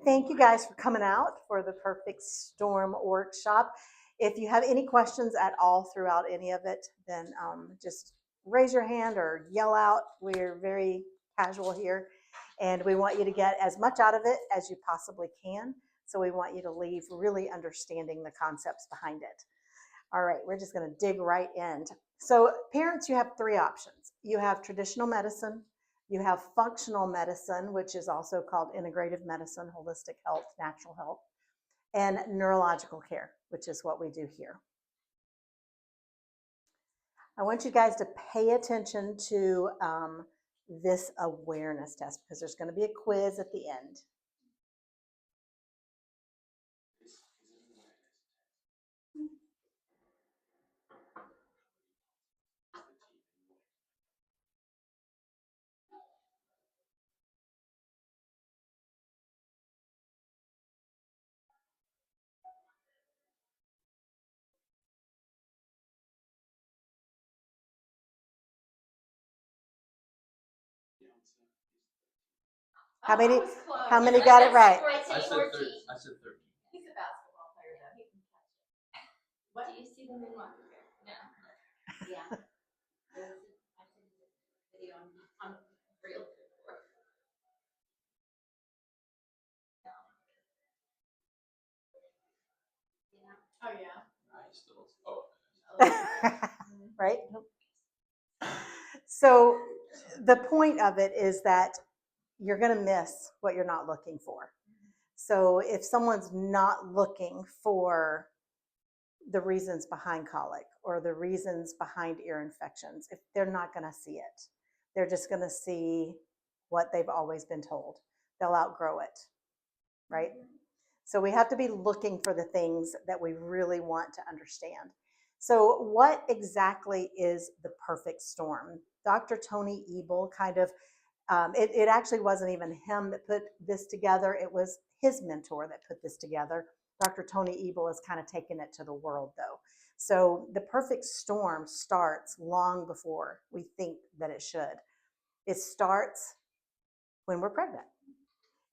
thank you guys for coming out for the Perfect Storm workshop. If you have any questions at all throughout any of it, then just raise your hand or yell out. We're very casual here, and we want you to get as much out of it as you possibly can. So we want you to leave really understanding the concepts behind it. All right, we're just going to dig right in. So parents, you have three options. You have traditional medicine, you have functional medicine, which is also called integrative medicine, holistic health, natural health, and neurological care, which is what we do here. I want you guys to pay attention to this awareness test because there's going to be a quiz at the end. How many? How many got it right? I said 13. He's a basketball player, though. He can catch it. What do you see them in what? No. Yeah. I seen the video on real before. Yeah. Oh yeah. I still. Oh. Right? So the point of it is that you're going to miss what you're not looking for. So if someone's not looking for the reasons behind colic or the reasons behind ear infections, if they're not going to see it, they're just going to see what they've always been told. They'll outgrow it, right? So we have to be looking for the things that we really want to understand. So what exactly is the perfect storm? Dr. Tony Ebel kind of, it actually wasn't even him that put this together. It was his mentor that put this together. Dr. Tony Ebel has kind of taken it to the world though. So the perfect storm starts long before we think that it should. It starts when we're pregnant.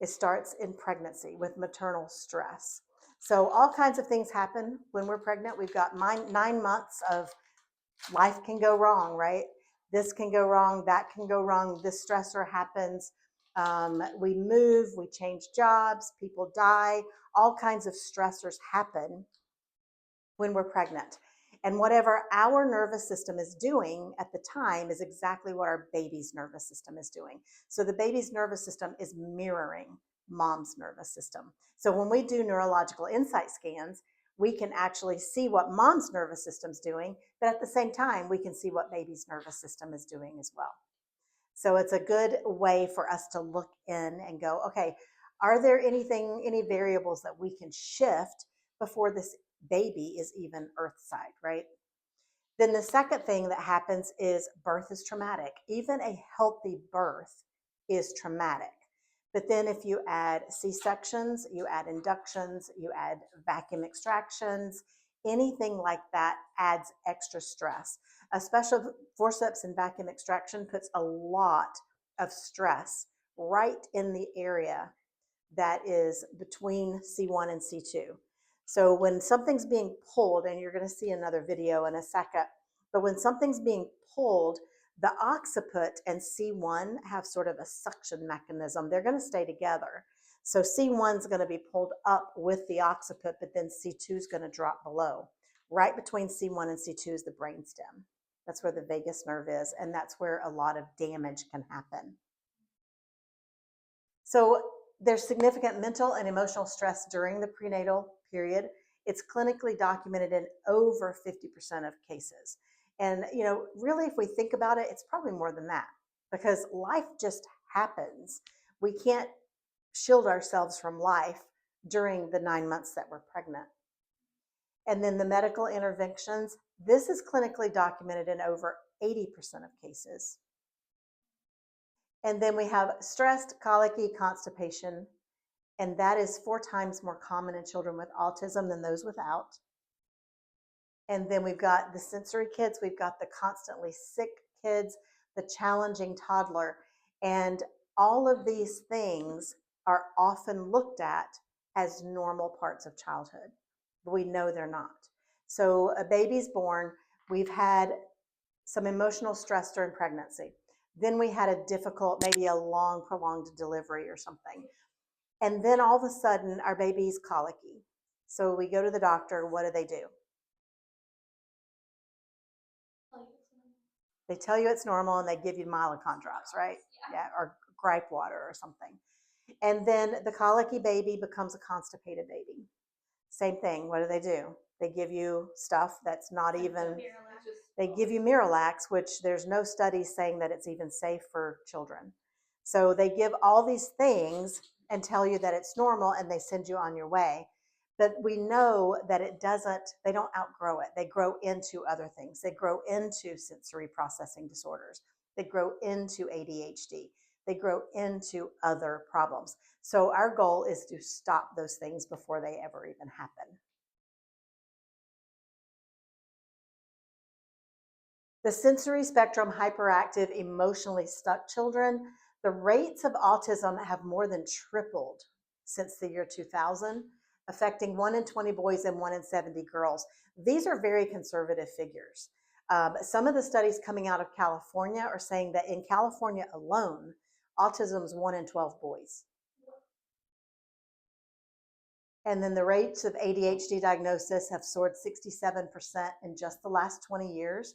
It starts in pregnancy with maternal stress. So all kinds of things happen when we're pregnant. We've got 9 months of life can go wrong, right? This can go wrong, that can go wrong, this stressor happens. We move, we change jobs, people die, all kinds of stressors happen when we're pregnant. And whatever our nervous system is doing at the time is exactly what our baby's nervous system is doing. So the baby's nervous system is mirroring mom's nervous system. So when we do neurological insight scans, we can actually see what mom's nervous system's doing, but at the same time, we can see what baby's nervous system is doing as well. So it's a good way for us to look in and go, okay, are there any variables that we can shift before this baby is even earthside, right? Then the second thing that happens is birth is traumatic. Even a healthy birth is traumatic. But then if you add C-sections, you add inductions, you add vacuum extractions, anything like that adds extra stress. A special forceps and vacuum extraction puts a lot of stress right in the area that is between C1 and C2. So when something's being pulled, and you're going to see another video in a second, but when something's being pulled, the occiput and C1 have sort of a suction mechanism. They're going to stay together. So C1 is going to be pulled up with the occiput, but then C2 is going to drop below. Right between C1 and C2 is the brainstem. That's where the vagus nerve is, and that's where a lot of damage can happen. So there's significant mental and emotional stress during the prenatal period. It's clinically documented in over 50% of cases. And, really, if we think about it, it's probably more than that because life just happens. We can't shield ourselves from life during the 9 months that we're pregnant. And then the medical interventions, this is clinically documented in over 80% of cases. And then we have stressed, colicky, constipation, and that is 4 times more common in children with autism than those without. And then we've got the sensory kids, we've got the constantly sick kids, the challenging toddler, and all of these things are often looked at as normal parts of childhood, but we know they're not. So a baby's born, we've had some emotional stress during pregnancy. Then we had a difficult, maybe a long, prolonged delivery or something. And then all of a sudden, our baby's colicky. So we go to the doctor. What do? They tell you it's normal and they give you Mylicon drops, right? Yeah, or gripe water or something. And then the colicky baby becomes a constipated baby. Same thing. What do? They give you stuff that's not even, they give you Miralax, which there's no studies saying that it's even safe for children. So they give all these things and tell you that it's normal and they send you on your way. But we know that it doesn't, they don't outgrow it. They grow into other things. They grow into sensory processing disorders. They grow into ADHD. They grow into other problems. So our goal is to stop those things before they ever even happen. The sensory spectrum hyperactive, emotionally stuck children, the rates of autism have more than tripled since the year 2000, affecting 1 in 20 boys and 1 in 70 girls. These are very conservative figures. Some of the studies coming out of California are saying that in California alone, autism is 1 in 12 boys. And then the rates of ADHD diagnosis have soared 67% in just the last 20 years,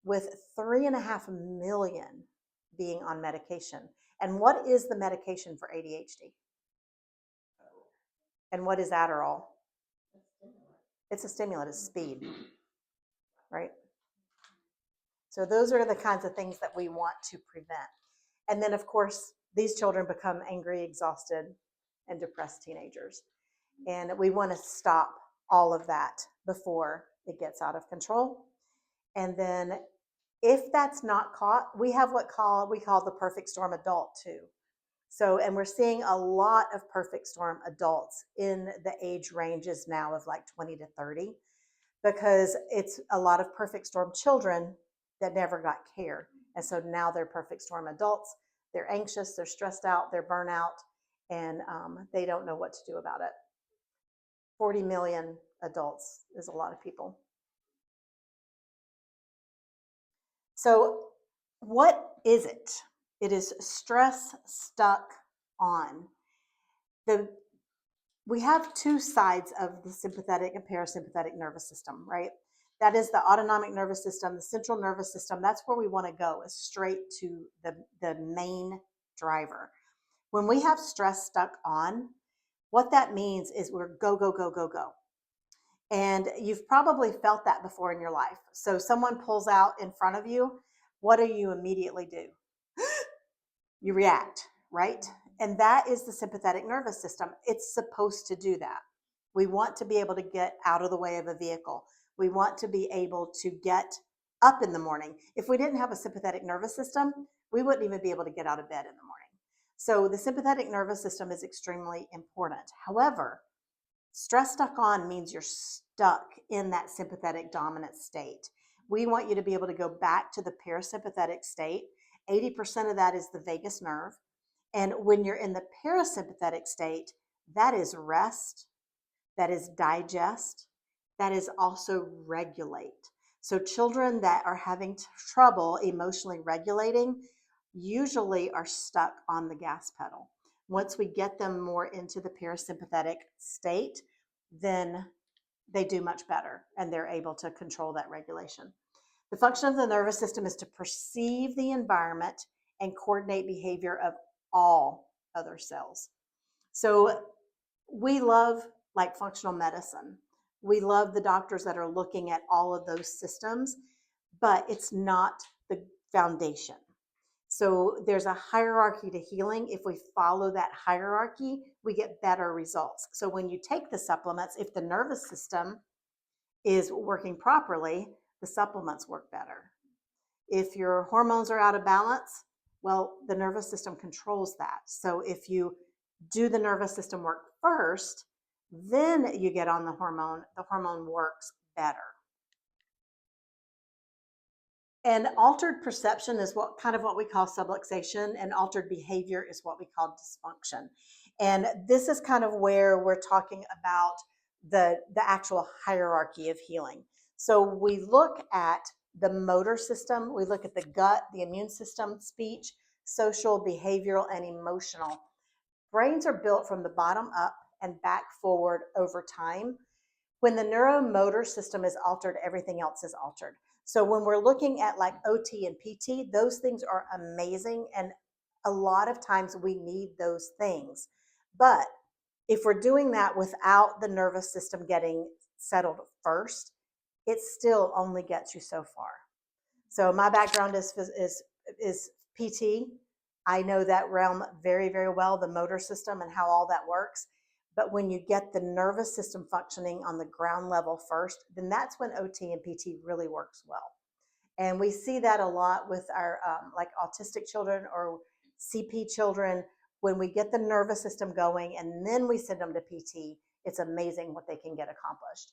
with 3.5 million being on medication. And what is the medication for ADHD? And what is Adderall? It's a stimulant, it's speed, right? So those are the kinds of things that we want to prevent. And then, of course, these children become angry, exhausted, and depressed teenagers. And we want to stop all of that before it gets out of control. And then if that's not caught, we have what we call the perfect storm adult too. So, and we're seeing a lot of perfect storm adults in the age ranges now of like 20 to 30, because it's a lot of perfect storm children that never got care. And so now they're perfect storm adults. They're anxious, they're stressed out, they're burnout, and they don't know what to do about it. 40 million adults is a lot of people. So what is it? It is stress stuck on. We have two sides of the sympathetic and parasympathetic nervous system, right? That is the autonomic nervous system, the central nervous system. That's where we want to go, is straight to the main driver. When we have stress stuck on, what that means is we're go, go, go, go, go. And you've probably felt that before in your life. So someone pulls out in front of you, what do you immediately do? You react, right? And that is the sympathetic nervous system. It's supposed to do that. We want to be able to get out of the way of a vehicle. We want to be able to get up in the morning. If we didn't have a sympathetic nervous system, we wouldn't even be able to get out of bed in the morning. So the sympathetic nervous system is extremely important. However, stress stuck on means you're stuck in that sympathetic dominant state. We want you to be able to go back to the parasympathetic state. 80% of that is the vagus nerve. And when you're in the parasympathetic state, that is rest, that is digest, that is also regulate. So children that are having trouble emotionally regulating usually are stuck on the gas pedal. Once we get them more into the parasympathetic state, then they do much better and they're able to control that regulation. The function of the nervous system is to perceive the environment and coordinate behavior of all other cells. So we love like functional medicine. We love the doctors that are looking at all of those systems, but it's not the foundation. So there's a hierarchy to healing. If we follow that hierarchy, we get better results. So when you take the supplements, if the nervous system is working properly, the supplements work better. If your hormones are out of balance, well, the nervous system controls that. So if you do the nervous system work first, then you get on the hormone works better. And altered perception is what we call subluxation, and altered behavior is what we call dysfunction. And this is kind of where we're talking about the actual hierarchy of healing. So we look at the motor system, we look at the gut, the immune system, speech, social, behavioral, and emotional. Brains are built from the bottom up and back forward over time. When the neuromotor system is altered, everything else is altered. So when we're looking at like OT and PT, those things are amazing. And a lot of times we need those things. But if we're doing that without the nervous system getting settled first, it still only gets you so far. So my background is PT. I know that realm very, very well, the motor system and how all that works. But when you get the nervous system functioning on the ground level first, then that's when OT and PT really works well. And we see that a lot with our like autistic children or CP children. When we get the nervous system going and then we send them to PT, it's amazing what they can get accomplished.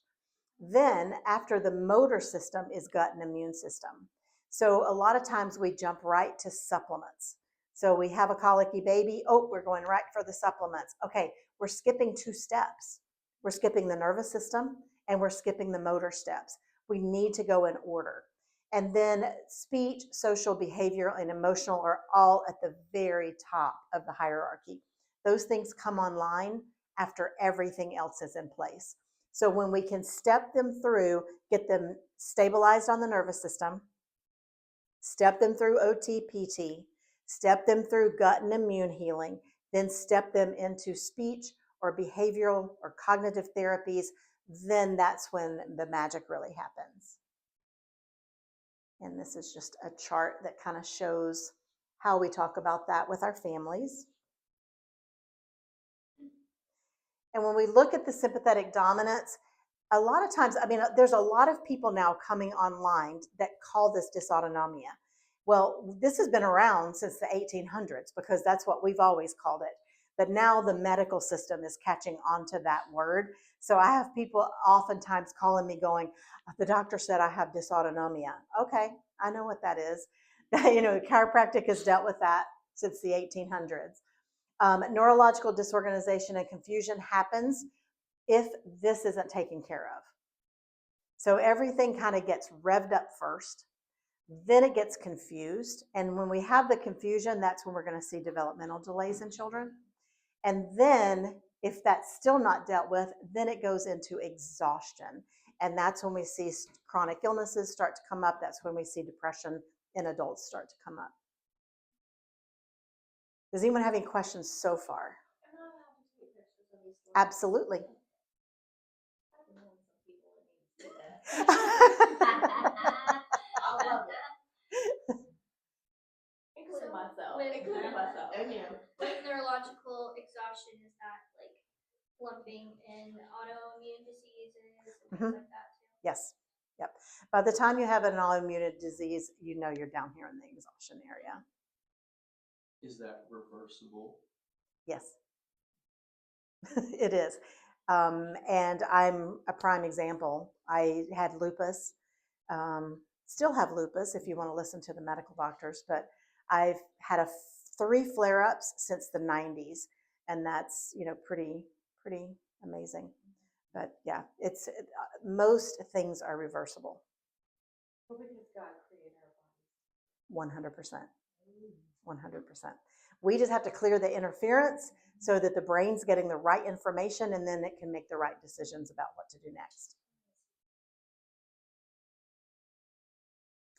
Then after the motor system is gut and immune system. So a lot of times we jump right to supplements. So we have a colicky baby. Oh, we're going right for the supplements. Okay, we're skipping 2 steps. We're skipping the nervous system and we're skipping the motor steps. We need to go in order. And then speech, social, behavioral, and emotional are all at the very top of the hierarchy. Those things come online after everything else is in place. So when we can step them through, get them stabilized on the nervous system, step them through OT, PT, step them through gut and immune healing, then step them into speech or behavioral or cognitive therapies, then that's when the magic really happens. And this is just a chart that kind of shows how we talk about that with our families. And when we look at the sympathetic dominance, a lot of times, I mean, there's a lot of people now coming online that call this dysautonomia. Well, this has been around since the 1800s because that's what we've always called it. But now the medical system is catching on to that word. So I have people oftentimes calling me going, the doctor said I have dysautonomia. Okay, I know what that is. You know, chiropractic has dealt with that since the 1800s. Neurological disorganization and confusion happens if this isn't taken care of. So everything kind of gets revved up first, then it gets confused. And when we have the confusion, that's when we're going to see developmental delays in children. And then if that's still not dealt with, then it goes into exhaustion. And that's when we see chronic illnesses start to come up. That's when we see depression in adults start to come up. Does anyone have any questions so far? Absolutely. Including myself. With neurological exhaustion, is that like lumping in autoimmune diseases and things like that too? Yes. Yep. By the time you have an autoimmune disease, you know you're down here in the exhaustion area. Is that reversible? Yes. It is. And I'm a prime example. I had lupus, still have lupus if you want to listen to the medical doctors, but I've had 3 flare-ups since the 90s, and that's, you know, pretty amazing. But yeah, it's most things are reversible. Well, because God created our bodies. 100%. 100%. We just have to clear the interference so that the brain's getting the right information, and then it can make the right decisions about what to do next.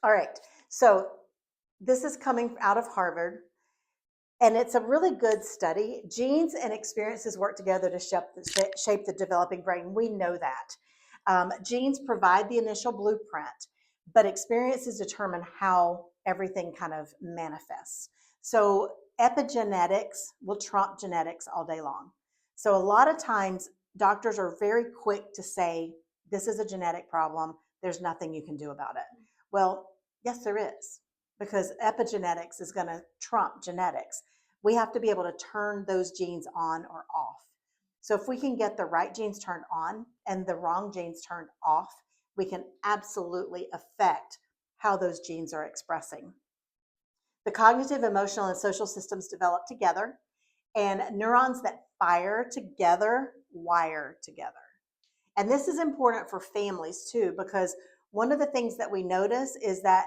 All right, so this is coming out of Harvard, and it's a really good study. Genes and experiences work together to shape the developing brain. We know that. Genes provide the initial blueprint, but experiences determine how everything kind of manifests. So epigenetics will trump genetics all day long. So a lot of times doctors are very quick to say, this is a genetic problem. There's nothing you can do about it. Well, yes, there is, because epigenetics is going to trump genetics. We have to be able to turn those genes on or off. So if we can get the right genes turned on and the wrong genes turned off, we can absolutely affect how those genes are expressing. The cognitive, emotional, and social systems develop together, And neurons that fire together wire together. And this is important for families too, because one of the things that we notice is that,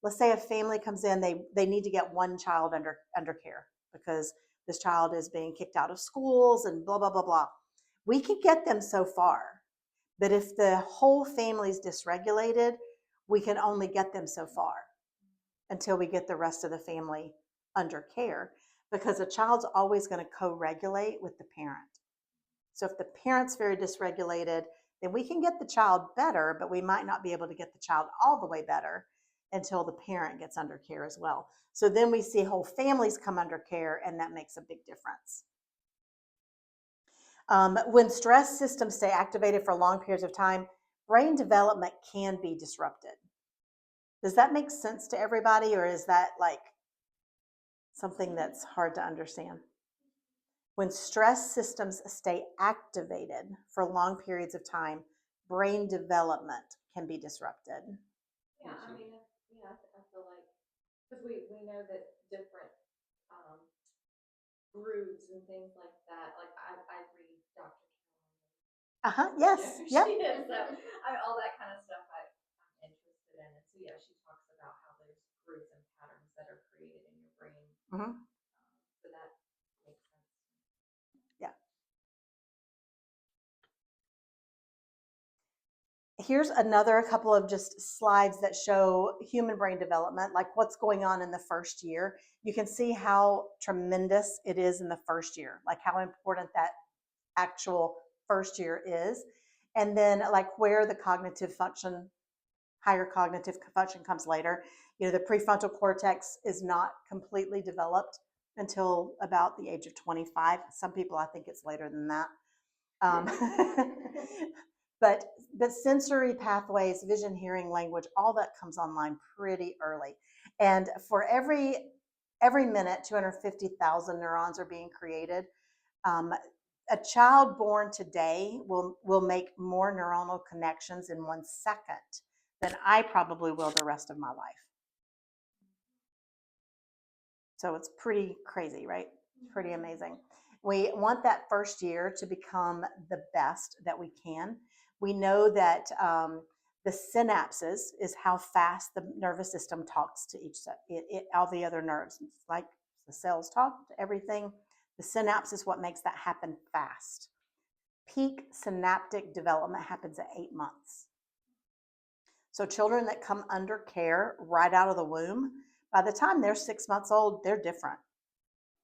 let's say a family comes in, they need to get one child under care because this child is being kicked out of schools and blah, blah, blah, blah. We can get them so far, but if the whole family is dysregulated, we can only get them so far until we get the rest of the family under care, because a child's always going to co-regulate with the parent. So if the parent's very dysregulated, then we can get the child better, but we might not be able to get the child all the way better until the parent gets under care as well. So then we see whole families come under care, and that makes a big difference. When stress systems stay activated for long periods of time, brain development can be disrupted. Does that make sense to everybody, or is that like something that's hard to understand? When stress systems stay activated for long periods of time, brain development can be disrupted. Yeah, I mean, I feel like, because we know that different grooves and things like that, like I read Dr. Yes, yep. She is, so all that kind of stuff I'm interested in. And so yeah, she talks about how there's grooves and patterns that are created in your brain. Mhm. So that makes sense. Yeah. Here's another couple of just slides that show human brain development, like what's going on in the first year. You can see how tremendous it is in the first year, like how important that actual first year is. And then like where the cognitive function, higher cognitive function comes later. You know, the prefrontal cortex is not completely developed until about the age of 25. Some people, I think it's later than that. But sensory pathways, vision, hearing, language, all that comes online pretty early. And for every minute, 250,000 neurons are being created. A child born today will make more neuronal connections in 1 second than I probably will the rest of my life. So it's pretty crazy, right? Pretty amazing. We want that first year to become the best that we can. We know that the synapses is how fast the nervous system talks to all the other nerves. It's like the cells talk to everything. The synapse is what makes that happen fast. Peak synaptic development happens at 8 months. So children that come under care right out of the womb, by the time they're 6 months old, they're different.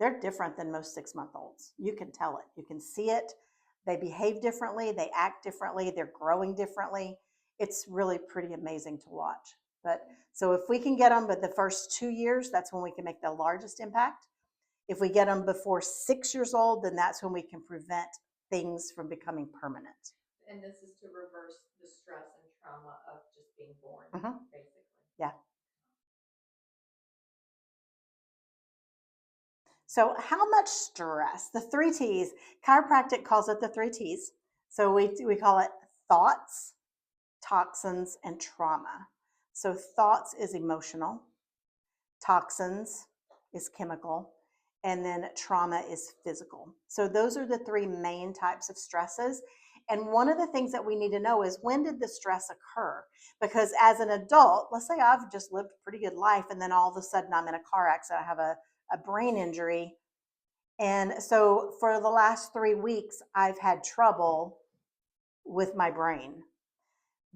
They're different than most 6-month-olds. You can tell it. You can see it. They behave differently. They act differently. They're growing differently. It's really pretty amazing to watch. But so if we can get them but the first 2 years, that's when we can make the largest impact. If we get them before 6 years old, then that's when we can prevent things from becoming permanent. And this is to reverse the stress and trauma of just being born, basically. Yeah. So how much stress? The 3 T's. Chiropractic calls it the 3 T's. So we call it thoughts, toxins, and trauma. So thoughts is emotional, toxins is chemical, and then trauma is physical. So those are the 3 main types of stresses. And one of the things that we need to know is, when did the stress occur? Because as an adult, let's say I've just lived a pretty good life, and then all of a sudden I'm in a car accident, I have a brain injury. And so for the last 3 weeks, I've had trouble with my brain.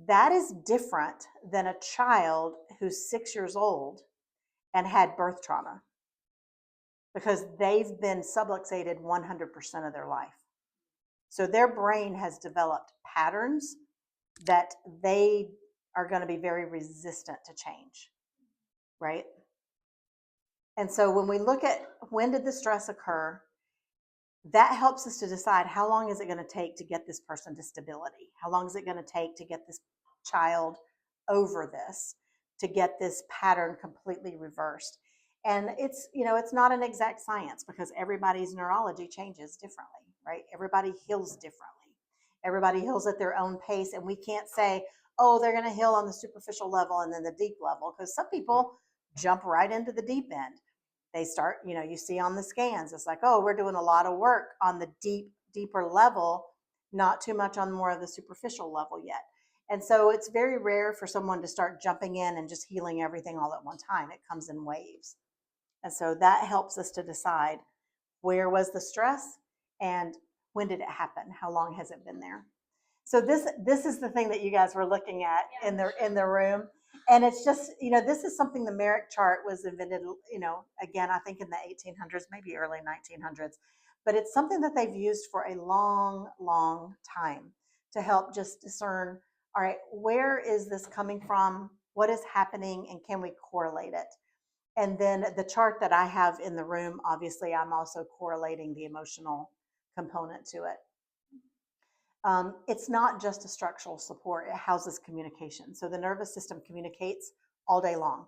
That is different than a child who's 6 years old and had birth trauma, because they've been subluxated 100% of their life. So their brain has developed patterns that they are going to be very resistant to change, right? And so when we look at when did the stress occur, that helps us to decide how long is it going to take to get this person to stability? How long is it going to take to get this child over this, to get this pattern completely reversed? And it's, it's not an exact science, because everybody's neurology changes differently, right? Everybody heals differently. Everybody heals at their own pace. And we can't say, oh, they're going to heal on the superficial level and then the deep level, because some people jump right into the deep end. they start, you see on the scans, it's like, oh, we're doing a lot of work on the deeper level, not too much on more of the superficial level yet. And so it's very rare for someone to start jumping in and just healing everything all at one time. It comes in waves. And so that helps us to decide where was the stress and when did it happen? How long has it been there? So this is the thing that you guys were looking at in the room. And it's just, this is something the Merrick chart was invented, again, I think in the 1800s, maybe early 1900s. But it's something that they've used for a long, long time to help just discern, all right, where is this coming from? What is happening? And can we correlate it? And then the chart that I have in the room, obviously, I'm also correlating the emotional component to it. It's not just a structural support, it houses communication. So the nervous system communicates all day long.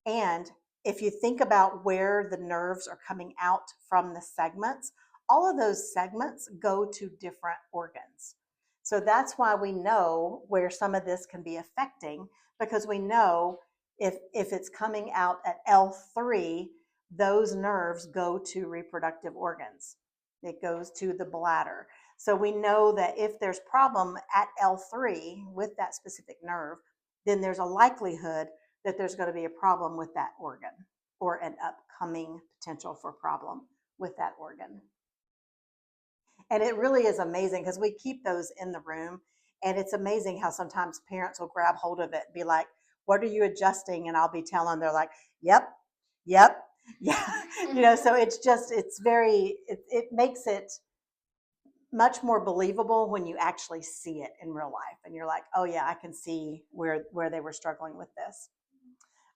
And if you think about where the nerves are coming out from the segments, all of those segments go to different organs. So that's why we know where some of this can be affecting, because we know if it's coming out at L3, those nerves go to reproductive organs. It goes to the bladder. So we know that if there's problem at L3 with that specific nerve, then there's a likelihood that there's going to be a problem with that organ or an upcoming potential for problem with that organ. And it really is amazing because we keep those in the room, and it's amazing how sometimes parents will grab hold of it and be like, what are you adjusting? And I'll be telling, they're like, yep, yeah. So it makes it much more believable when you actually see it in real life. And you're like, oh yeah, I can see where they were struggling with this.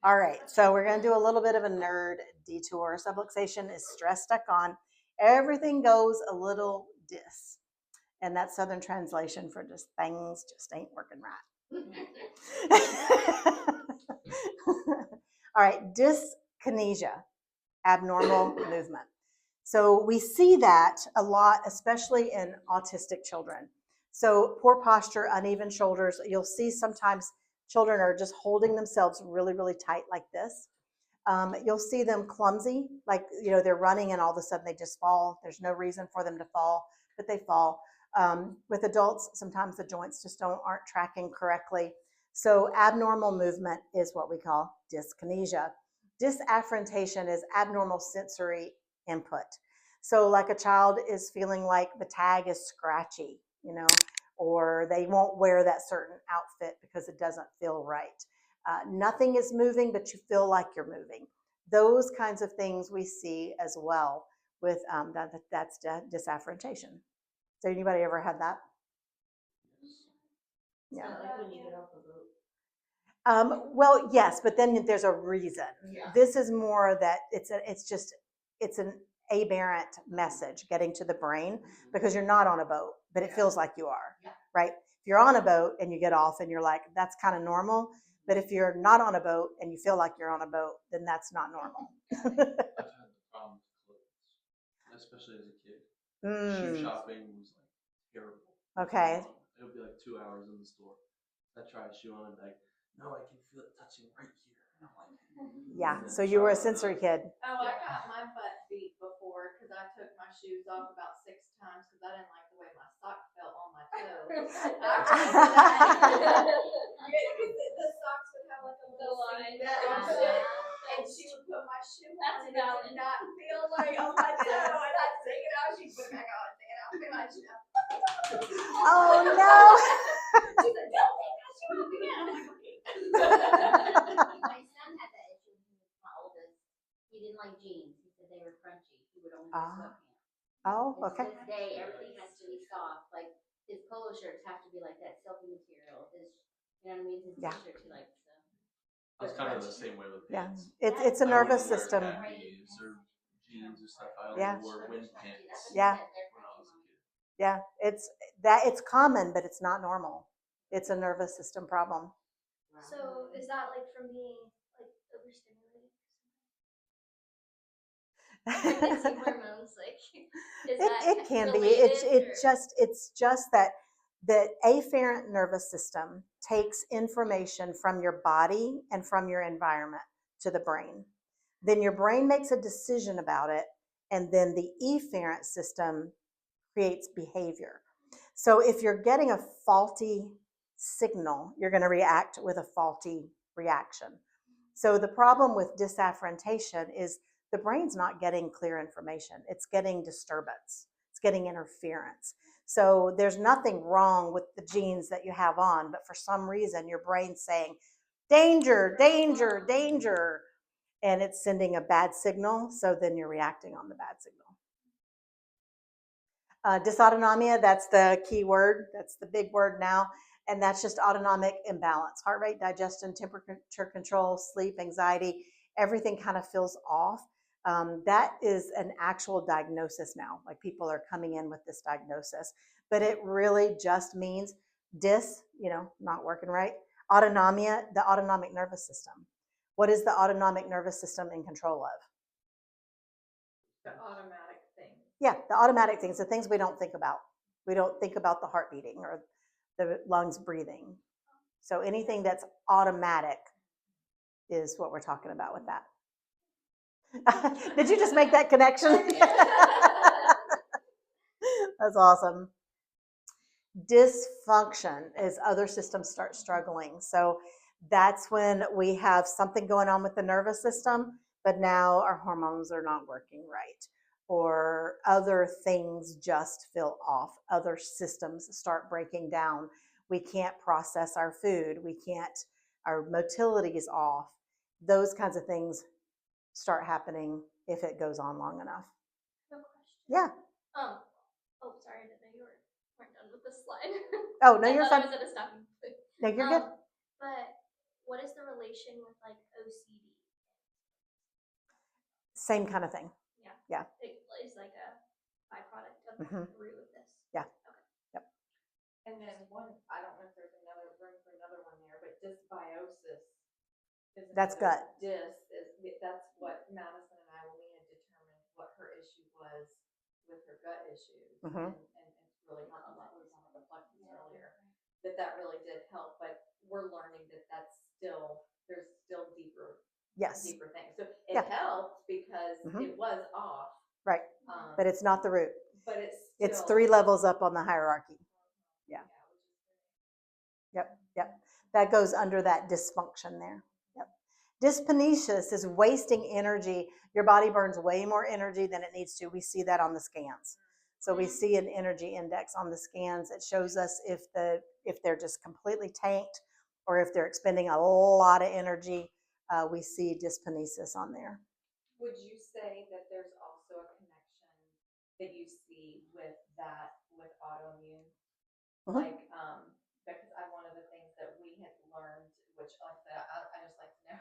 All right, so we're gonna do a little bit of a nerd detour. Subluxation is stress stuck on. Everything goes a little dis. And that's Southern translation for just things just ain't working right. All right, dyskinesia, abnormal movement. So we see that a lot, especially in autistic children. So poor posture, uneven shoulders. You'll see sometimes children are just holding themselves really, really tight like this. You'll see them clumsy, like, they're running and all of a sudden they just fall. There's no reason for them to fall, but they fall. With adults, sometimes the joints just aren't tracking correctly. So abnormal movement is what we call dyskinesia. Disafferentation is abnormal sensory input. So like a child is feeling like the tag is scratchy, or they won't wear that certain outfit because it doesn't feel right. Nothing is moving, but you feel like you're moving. Those kinds of things we see as well with that's disafferentation. So anybody ever had that? Yeah. Like when you get off the boat. Well, yes, but then there's a reason. Yeah. This is more that it's an aberrant message getting to the brain because you're not on a boat, but it feels like you are, right? If you're on a boat and you get off and you're like, that's kind of normal. But if you're not on a boat and you feel like you're on a boat, then that's not normal. I've had the problem with clothes, especially as a kid. Shoe shopping was like terrible. Okay. It would be like 2 hours in the store. I try a shoe on and like, no, I can feel it touching right here. And I'm like, yeah. So you were a sensory kid. Oh, I got my butt beat before because I took my shoes off about 6 times because I didn't like the way my sock felt on my toe. The socks would have like a little line on it, and she would put my shoe on and it did not feel like on my toe, and I'd take it out, she'd put it back on, take it out, put my shoe out. Oh no! She's like, don't take that shoe off again. My son had that issue when he was my oldest. He didn't like jeans. He said they were crunchy. He would only wear sweatpants. Oh, And okay. to this day, everything has to be soft. Like his polo shirts have to be like that silky material. His, you know what I mean? His t-shirts, he likes them. I was kind of the same way with Yeah, pants. it's a I nervous wouldn't wear system. khakis or jeans or stuff. I only Yeah. wore wind pants. Yeah. When I was a kid. Yeah, it's common, but it's not normal. It's a nervous system problem. So is that like from being like overstimulated? Pregnancy hormones, like is that It can be. related, It's just that the afferent nervous system takes information from your body and from your environment to the brain. then your brain makes a decision about it, and then the efferent system creates behavior. So if you're getting a faulty signal, you're going to react with a faulty reaction. So the problem with disafferentation is the brain's not getting clear information. It's getting disturbance. It's getting interference. So there's nothing wrong with the genes that you have on, but for some reason your brain's saying, danger, danger, danger, and it's sending a bad signal, so then you're reacting on the bad signal. Dysautonomia, that's the key word. That's the big word now. And that's just autonomic imbalance. Heart rate, digestion, temperature control, sleep, anxiety, everything kind of feels off. That is an actual diagnosis now. Like people are coming in with this diagnosis. But it really just means not working right. Autonomia, the autonomic nervous system. What is the autonomic nervous system in control of? The automatic thing. Yeah, the automatic things, the things we don't think about. We don't think about the heart beating or the lungs breathing. So anything that's automatic is what we're talking about with that. Did you just make that connection? That's awesome. Dysfunction is other systems start struggling. So that's when we have something going on with the nervous system, but now our hormones are not working right, or other things just feel off. Other systems start breaking down. We can't process our food. Our motility is off. Those kinds of things start happening if it goes on long enough. No question. Yeah. Oh, sorry, I didn't know you weren't done with this slide. Oh, no, I you're thought fine. I was at a stopping point. No, you're good. But what is the relation with like OCD? Same kind of thing. Yeah. It is like a byproduct of Mhm. the root of this. Yeah. Okay. Yep. And then I don't know if there's another room for another one there, but dysbiosis. That's gut. That's what Madison and I, when we had determined what her issue was with her gut issues, Mhm. and really helped a lot with some of the plexus earlier, that really did help. But we're learning that there's still deeper Yes. things. So it Yeah. helped because Mhm. it was off. Right. But it's not the root. But It's 3 levels up on the hierarchy. Yeah. Yep. That goes under that dysfunction there. Yep. Dyspneisis is wasting energy. Your body burns way more energy than it needs to. We see that on the scans. So we see an energy index on the scans. It shows us if they're just completely tanked or if they're expending a lot of energy. We see dyspnesis on there. Would you say that there's also a connection that you see with autoimmune? Mhm. Like, because one of the things that we had learned, which like I said, I just like to know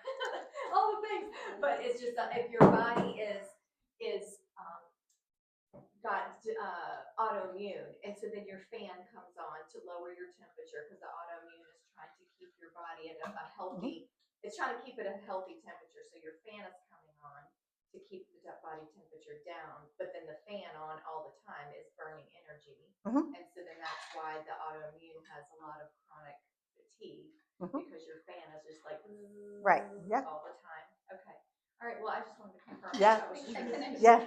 all the things, but it's just that if your body is got autoimmune, and so then your fan comes on to lower your temperature because the autoimmune is trying to keep your body at a healthy, it's trying to keep it at a healthy temperature. So your fan is coming on to keep the body temperature down, but then the fan on all the time is burning energy. Mhm. And so then that's why the autoimmune has a lot of chronic fatigue, Mhm. because your fan is just like Right. Yeah. all the time. Okay. All right. Well, I just wanted to confirm. Yeah. That was the connection. Yeah.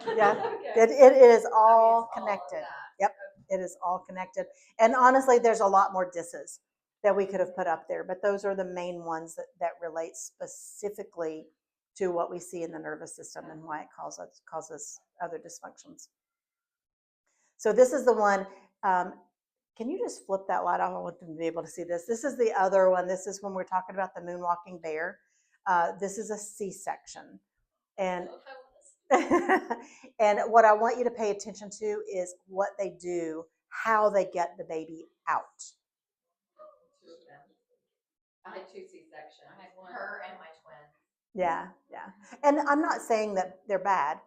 Okay. It is I mean, all it's of connected. that. Yep. It is all connected. And honestly, there's a lot more disses that we could have put up there, but those are the main ones that relate specifically to what we see in the nervous system and why it causes other dysfunctions. So this is the one. Can you just flip that light off? I want them to be able to see this. This is the other one. This is when we're talking about the moonwalking bear. This is a C-section. And and what I want you to pay attention to is what they do, how they get the baby out. 2 of them. I had 2 C-sections. I had one. Her and my twin. Yeah. And I'm not saying that they're bad.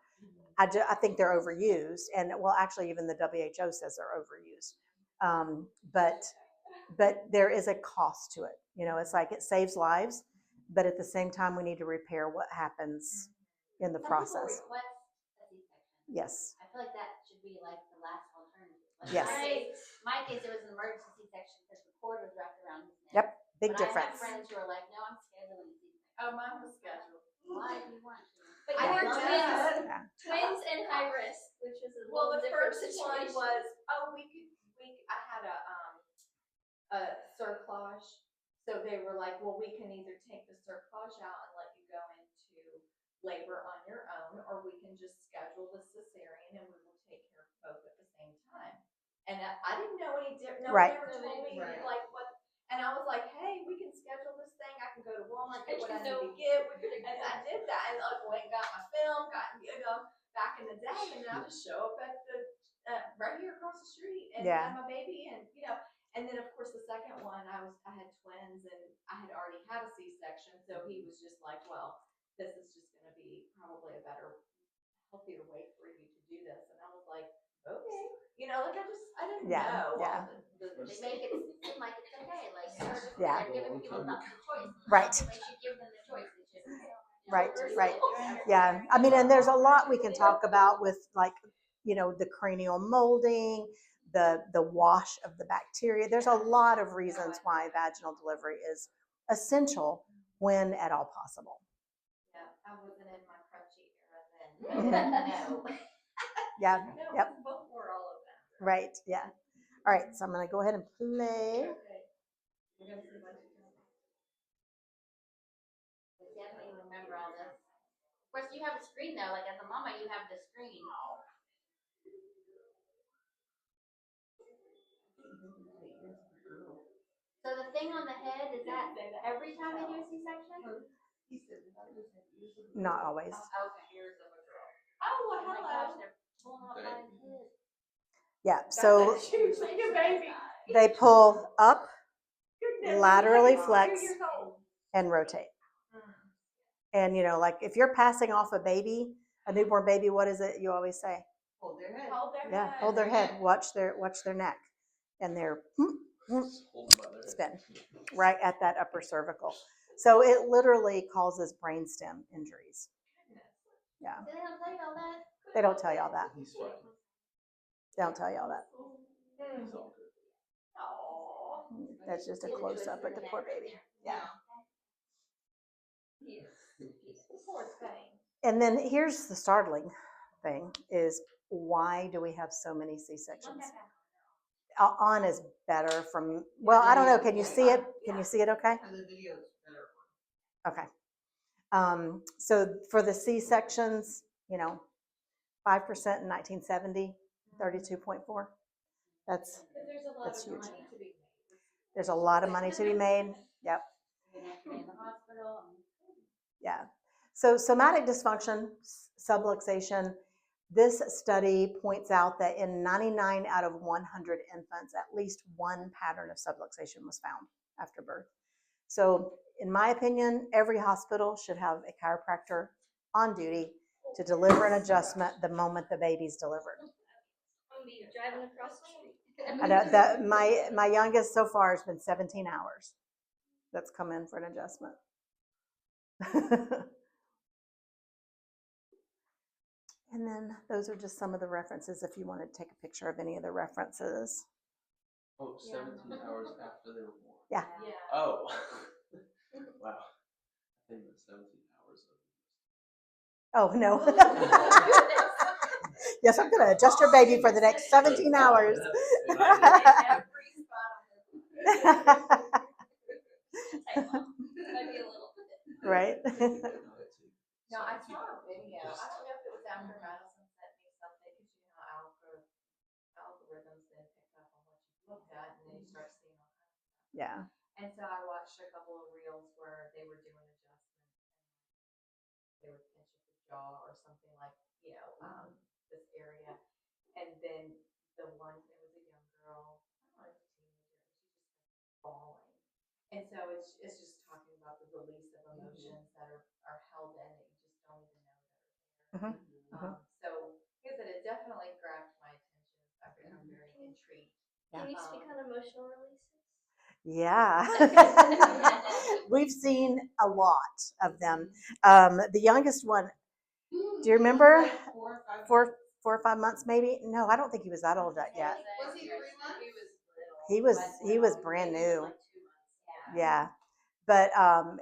I think they're overused. And well, actually, even the WHO says they're overused. But there is a cost to it. It's like it saves lives, but at the same time, we need to repair what happens in the process. Some people request a C-section. Yes. I feel like that should be like the last alternative. Like Yes. My case, it was an emergency C-section because the cord was wrapped around his neck. Yep. Big but difference. I have friends who are like, no, I'm scheduling a C-section. Oh, mine was scheduled. Why do you want to? But Twins and high risk, which is a Well, little the different first one situation. was, I had a cerclage. So they were like, well, we can either take the cerclage out and let you go into labor on your own, or we can just schedule the cesarean and we will take care of both at the same time. And I didn't know any different. No Right. one ever told me Right. like what. And I was like, hey, we can schedule this thing. I can go to Walmart, get what I need No. to get. And I did that. And I went and got my film, back in the day, and then I just show up at the right here across the street and Yeah. had my baby, and and then of course the second one, I had twins, and I had already had a C-section, so he was just like, well, this is just going to be probably a better, healthier way for you to do this, and I was like, okay, like I didn't Yeah, know. yeah. They make it seem like it's okay, like Yeah. they're giving people the choice. Right. They should give them the choice. They shouldn't. Right, right. Yeah. I mean, and there's a lot we can talk about with like, the cranial molding, the wash of the bacteria. There's a lot of reasons why vaginal delivery is essential when at all possible. Yeah, I wasn't in my crunchy era then. No. Yeah. No, Yep. before all of that. Right. Yeah. All right. So I'm going to go ahead and play. Okay. You're gonna see what you do. I definitely remember all this. Of course, you have a screen though. Like as a mama, you have the screen. So the thing on the head, is that every time they do a C-section? Not always. Okay. Oh, well, Oh my hello. gosh, they're pulling out my head. Yeah. So That's a huge like a baby. they pull up Goodness, laterally he's 2 flex. years old. and rotate. And, like if you're passing off a newborn baby, what is it you always say? Hold their head. Yeah, hold their head, watch their neck, and their Just hold them by their head. spin right at that upper cervical. So it literally causes brainstem injuries. Yeah, They don't tell you all that. they don't tell you all that. He's fine. They don't tell you all that. He's all good. Aww. That's just a close up at the poor baby. Yeah. Poor thing. And then here's the startling thing is why do we have so many C-sections? On is better from, well, I don't know. Can you see it? Can you see it okay? Okay. So for the C-sections, 5% in 1970, 32.4. That's huge. There's a lot of money to be made. Yep. In the hospital. Yeah. So somatic dysfunction, subluxation, this study points out that in 99 out of 100 infants, at least one pattern of subluxation was found after birth. So in my opinion, every hospital should have a chiropractor on duty to deliver an adjustment the moment the baby's delivered. I'm gonna be driving across the street. I know that my youngest so far has been 17 hours. That's come in for an adjustment. And then those are just some of the references if you want to take a picture of any of the references. Oh, 17 hours after they were born. Yeah. Yeah. Oh. Wow. I think that's 17 hours of. Oh, no. Yes, I'm going to adjust your baby for the next 17 hours. Every spot on Might be a little bit. Right? No, I saw a video. I don't know if it was after Madison sent me something, because you know how algorithms then pick up on what you looked at, and then you start seeing all kinds of stuff. Yeah. And so I watched a couple of reels where they were doing adjustments, and they would pinch at the jaw or something like, this area. And then there was a young girl, I don't know, a teenager, and she just started bawling. And so it's just talking about the release of emotions that are held in that you just don't even know that are there. So it definitely grabbed my attention. I'm very intrigued. Can you speak on emotional releases? Yeah. We've seen a lot of them. The youngest one, do you remember? 4 or 5 months maybe? No, I don't think he was that old yet. Was he 3 months? He was brand new. Yeah. But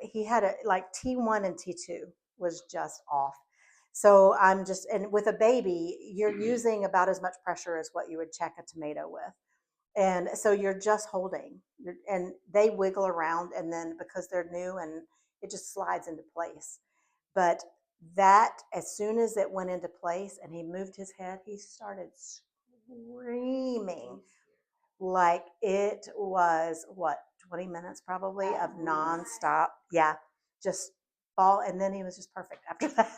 he had T1 and T2 was just off. So I'm just, and with a baby, you're using about as much pressure as what you would check a tomato with. And so you're just holding, and they wiggle around, and then because they're new, and it just slides into place. But that, as soon as it went into place and he moved his head, he started screaming like it was what, 20 minutes probably of nonstop. Yeah, just fall. And then he was just perfect after that.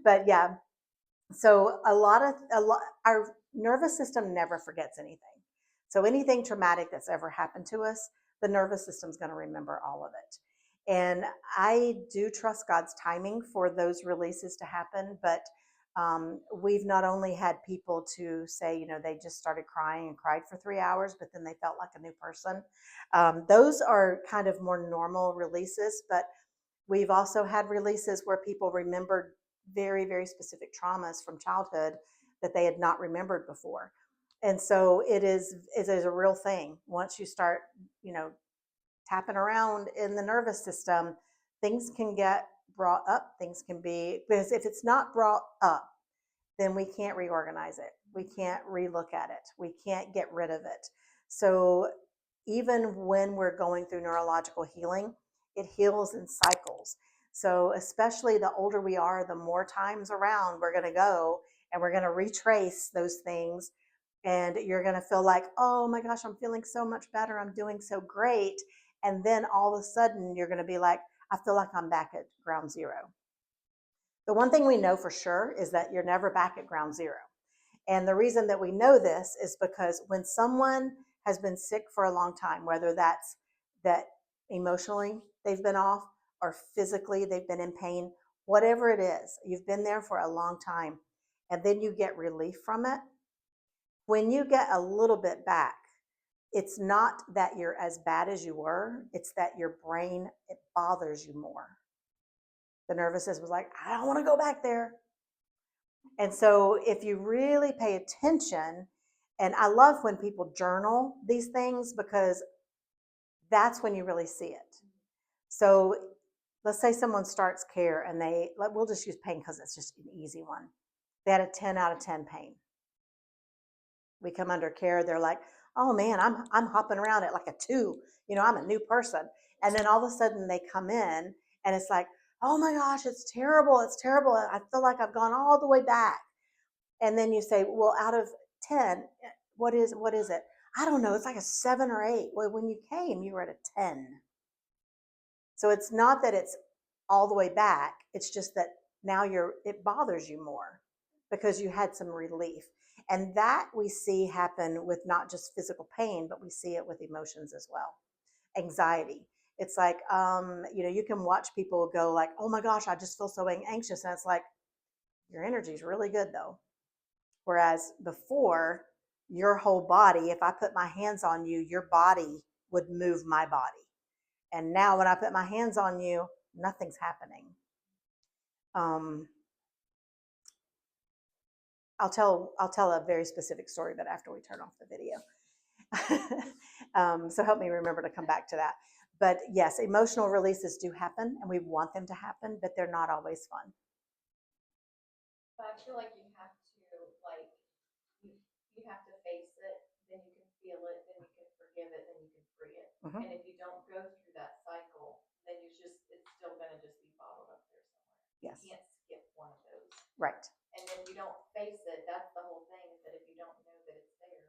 But yeah, so a lot, our nervous system never forgets anything. So anything traumatic that's ever happened to us, the nervous system's going to remember all of it. And I do trust God's timing for those releases to happen, but we've not only had people to say, they just started crying and cried for 3 hours, but then they felt like a new person. Those are kind of more normal releases, but we've also had releases where people remembered very, very specific traumas from childhood that they had not remembered before. And so it is a real thing. Once you start, tapping around in the nervous system, things can get brought up. Things can be, because if it's not brought up, then we can't reorganize it. We can't relook at it. We can't get rid of it. So even when we're going through neurological healing, it heals in cycles. So especially the older we are, the more times around we're going to go, and we're going to retrace those things. And you're going to feel like, oh my gosh, I'm feeling so much better. I'm doing so great. And then all of a sudden you're going to be like, I feel like I'm back at ground zero. The one thing we know for sure is that you're never back at ground zero. And the reason that we know this is because when someone has been sick for a long time, whether that's that emotionally they've been off or physically they've been in pain, whatever it is, you've been there for a long time, and then you get relief from it. When you get a little bit back, it's not that you're as bad as you were, it's that your brain, it bothers you more. The nervous system was like, I don't want to go back there. And so if you really pay attention, and I love when people journal these things, because that's when you really see it. So let's say someone starts care and we'll just use pain because it's just an easy one. They had a 10 out of 10 pain. We come under care, they're like, oh man, I'm hopping around at like a 2. I'm a new person. And then all of a sudden they come in and it's like, oh my gosh, it's terrible. It's terrible. I feel like I've gone all the way back. And then you say, well, out of 10, what is it? I don't know. It's like a 7 or 8. Well, when you came, you were at a 10. So it's not that it's all the way back. It's just that now it bothers you more because you had some relief. And that we see happen with not just physical pain, but we see it with emotions as well. Anxiety. It's like, you can watch people go like, oh my gosh, I just feel so anxious. And it's like, your energy is really good though. Whereas before, your whole body, if I put my hands on you, your body would move my body. And now when I put my hands on you, nothing's happening. I'll tell a very specific story, but after we turn off the video. So help me remember to come back to that. But yes, emotional releases do happen, and we want them to happen, but they're not always fun. But I feel like you have to, like, you have to face it, then you can feel it, then you can forgive it, then you can free it. Mhm. And if you don't go through that cycle, then it's still gonna just be bottled up there somewhere. Yes. You can't skip one of those. Right. And if you don't face it, that's the whole thing, is that if you don't know that it's there.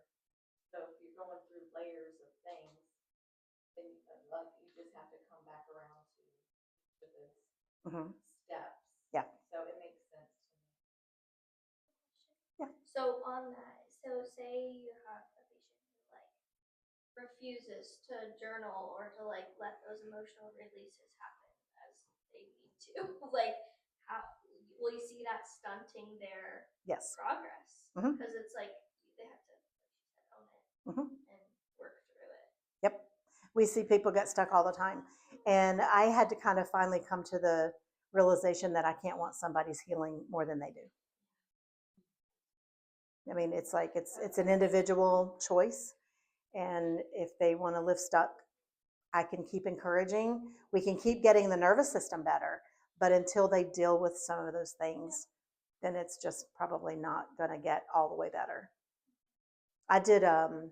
So if you're going through layers of things, then you just have to come back around to those Mhm. steps. Yeah. So it makes sense to me. Yeah. So on that, so say you have a patient who like refuses to journal or to like let those emotional releases happen as they need to. Like, how will you see that stunting their Yes. progress? Mhm. Because it's like they have to, like you said, own it Mhm. and work through it. Yep. We see people get stuck all the time. And I had to kind of finally come to the realization that I can't want somebody's healing more than they do. I mean, it's like it's an individual choice. And if they want to live stuck, I can keep encouraging. We can keep getting the nervous system better, But until they deal with some of those things, then it's just probably not going to get all the way better. I did an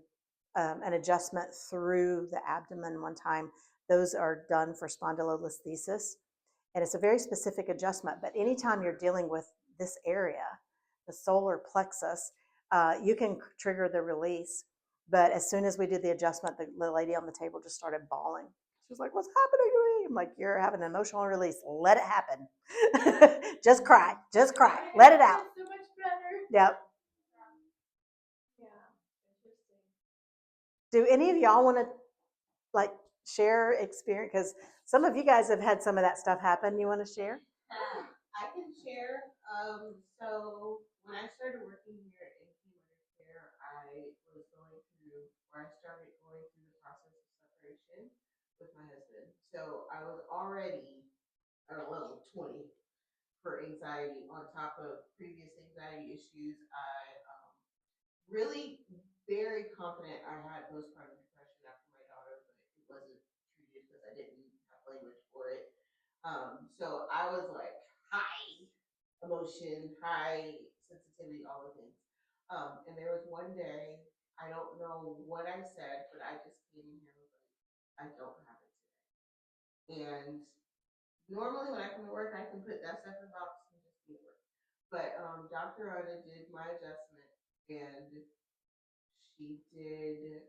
adjustment through the abdomen one time. Those are done for spondylolisthesis, and it's a very specific adjustment. But anytime you're dealing with this area, the solar plexus, you can trigger the release. But as soon as we did the adjustment, the lady on the table just started bawling. She was like, "What's happening to me?" I'm like, "You're having an emotional release. Let it happen. Just cry. Just cry. Let it out." So much better. Yep. Yeah, interesting. Do any of y'all want to like share experience? Because some of you guys have had some of that stuff happen. You want to share? I can share. So when I started working here in Key Care, I was going through, or I started going through the process of separation with my husband. So I was already at a level 20 for anxiety on top of previous anxiety issues. I really very confident I had postpartum depression after my daughter, but it wasn't treated because I didn't have language for it. So I was like high emotion, high sensitivity, all the things. And there was one day, I don't know what I said, but I just came in here and was like, I don't have it today. And normally when I come to work, I can put that stuff in a box and just be at work. But Dr. Oda did my adjustment, and she did,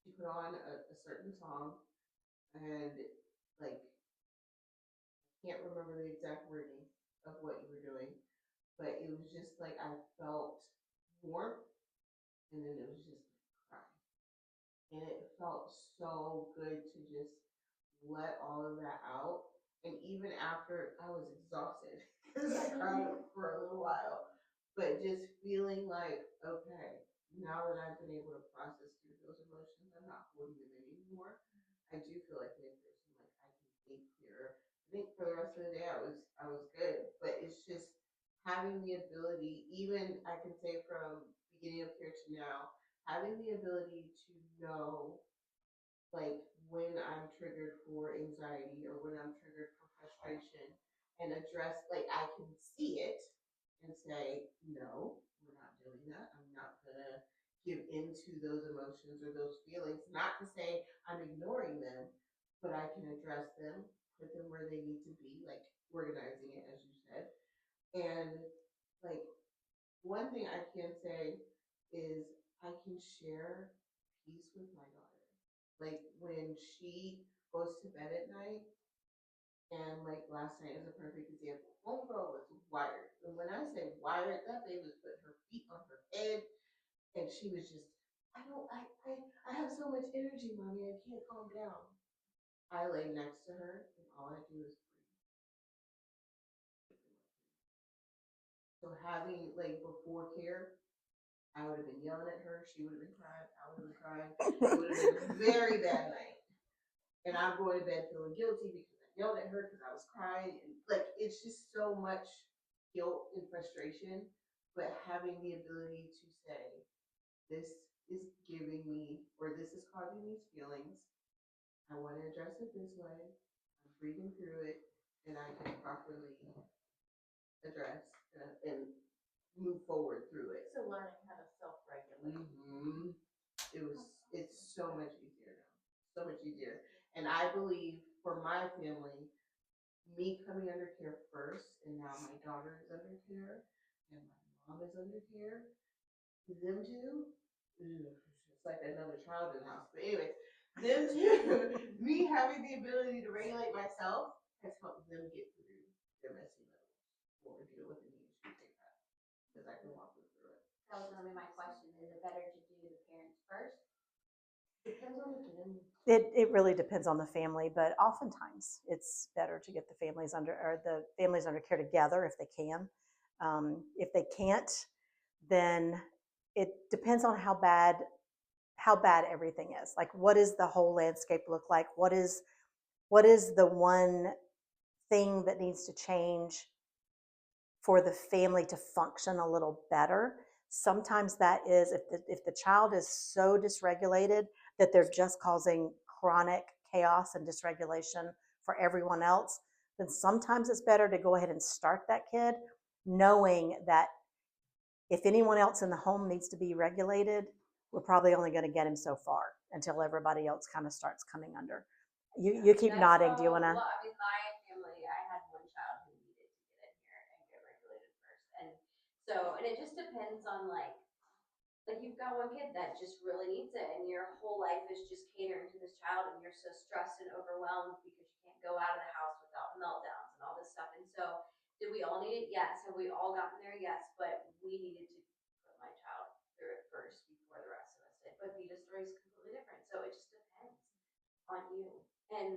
she put on a certain song, and like, can't remember the exact wording of what you were doing, but it was just like I felt warmth, and then it was just cry, and it felt so good to just let all of that out. And even after I was exhausted because I cried for a little while, but just feeling like, okay, now that I've been able to process through those emotions, I'm not holding them in anymore. I do feel like a new person, like I can think clearer. I think for the rest of the day I was good, but it's just having the ability, even I can say from beginning of here to now, having the ability to know like when I'm triggered for anxiety or when I'm triggered for frustration, and address, like I can see it and say, no, we're not doing that. I'm not gonna give into those emotions or those feelings. Not to say I'm ignoring them, but I can address them, put them where they need to be, like organizing it, as you said. And like one thing I can say is I can share peace with my daughter. Like when she goes to bed at night, and like last night is a perfect example. Homegirl was wired. And when I say wired, that baby was putting her feet on her head, and she was just, I have so much energy, mommy, I can't calm down. I lay next to her, and all I do is breathe. So having like before care, I would have been yelling at her. She would have been crying. I would have been crying. It would have been a very bad night. And I'm going to bed feeling guilty because I yelled at her because I was crying. And like, it's just so much guilt and frustration. But having the ability to say, this is giving me, or this is causing these feelings. I want to address it this way. I'm breathing through it, and I can properly address and move forward through it. So learning how to self-regulate. Mm-hmm. It's so much easier now. So much easier. And I believe for my family, me coming under care first, and now my daughter is under care, and my mom is under care, them two, it's like another child in the house. But anyway, them two, me having the ability to regulate myself has helped them get through their messy levels or deal with any issues they've had, because I can walk them through it. That was gonna be my question. Is it better to do the parents first? Depends on the family. It really depends on the family, but oftentimes it's better to get the families under care together if they can. If they can't, then it depends on how bad everything is. Like, what does the whole landscape look like? What is the one thing that needs to change for the family to function a little better? Sometimes that is if the child is so dysregulated that they're just causing chronic chaos and dysregulation for everyone else, then sometimes it's better to go ahead and start that kid, knowing that if anyone else in the home needs to be regulated, we're probably only going to get him so far until everybody else kind of starts coming under. You keep That's nodding. Do you how- want to? Well, I mean, my family, I had one child who needed to get in here and get regulated first. And so, and it just depends on like you've got one kid that just really needs it and your whole life is just catering to this child and you're so stressed and overwhelmed because you can't go out of the house without meltdowns and all this stuff. And so, did we all need it? Yes. Have we all gotten there? Yes. But we needed to put my child through it first before the rest of us did. But Vita's story is completely different. So it just depends on you. And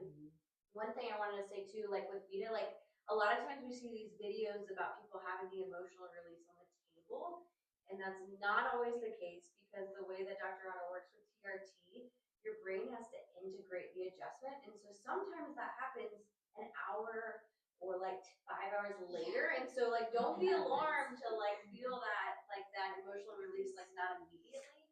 one thing I wanted to say too, like with Vita, like a lot of times we see these videos about people having the emotional release on the table, and that's not always the case because the way that Dr. Otto works with TRT, your brain has to integrate the adjustment, and so sometimes that happens an hour or like 5 hours later, and so like don't be alarmed to like feel that emotional release like not immediately,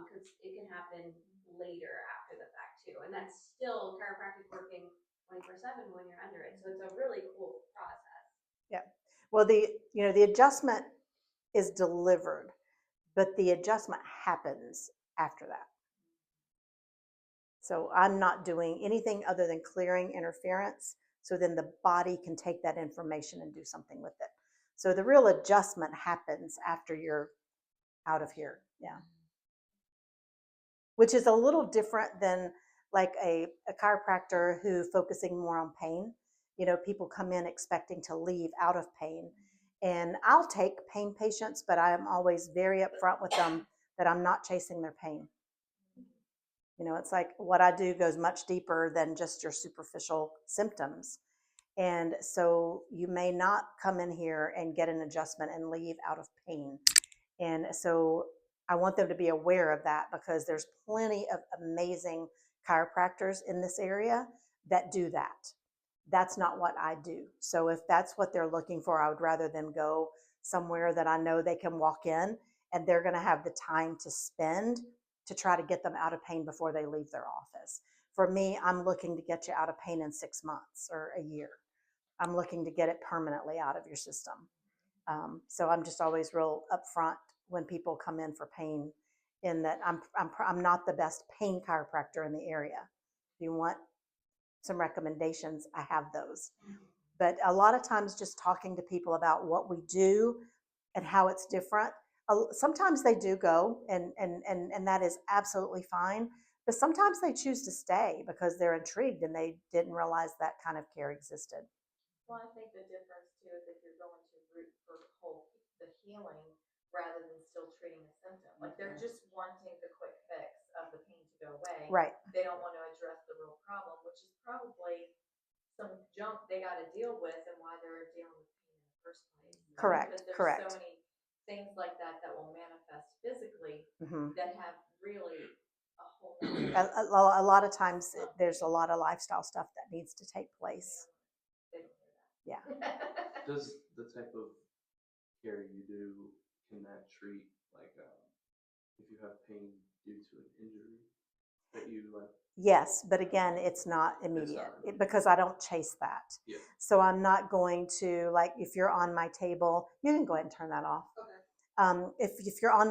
because it can happen later after the fact too, and that's still chiropractic working 24/7 when you're under it. So it's a really cool process. Yeah. Well, the adjustment is delivered, but the adjustment happens after that. So I'm not doing anything other than clearing interference, so then the body can take that information and do something with it. So the real adjustment happens after you're out of here. Yeah. Which is a little different than like a chiropractor who focusing more on pain. People come in expecting to leave out of pain. And I'll take pain patients, but I'm always very upfront with them that I'm not chasing their pain. It's like what I do goes much deeper than just your superficial symptoms. And so you may not come in here and get an adjustment and leave out of pain. And so I want them to be aware of that because there's plenty of amazing chiropractors in this area that do that. That's not what I do. So if that's what they're looking for, I would rather them go somewhere that I know they can walk in and they're going to have the time to spend to try to get them out of pain before they leave their office. For me, I'm looking to get you out of pain in 6 months or a year. I'm looking to get it permanently out of your system. So I'm just always real upfront when people come in for pain, in that I'm not the best pain chiropractor in the area. If you want some recommendations, I have those. But a lot of times just talking to people about what we do and how it's different, sometimes they do go and that is absolutely fine. But sometimes they choose to stay because they're intrigued and they didn't realize that kind of care existed. Well, I think the difference too is if you're going to root for the healing rather than still treating the symptom. Like they're just wanting the quick fix of the pain to go away. Right. They don't want to address the real problem, which is probably some junk they got to deal with and why they're dealing with pain in the first place. Correct. Because there's Correct. so many things like that will manifest physically Mm-hmm. that have really a whole a lot of times there's a lot of lifestyle stuff that needs to take place. They don't do that. Yeah. Does the type of care you do, can that treat like if you have pain due to an injury that you like? Yes, but again, it's not immediate because I don't chase that. Yeah. So I'm not going to, like, if you're on my table, you can go ahead and turn that off. Okay. If you're on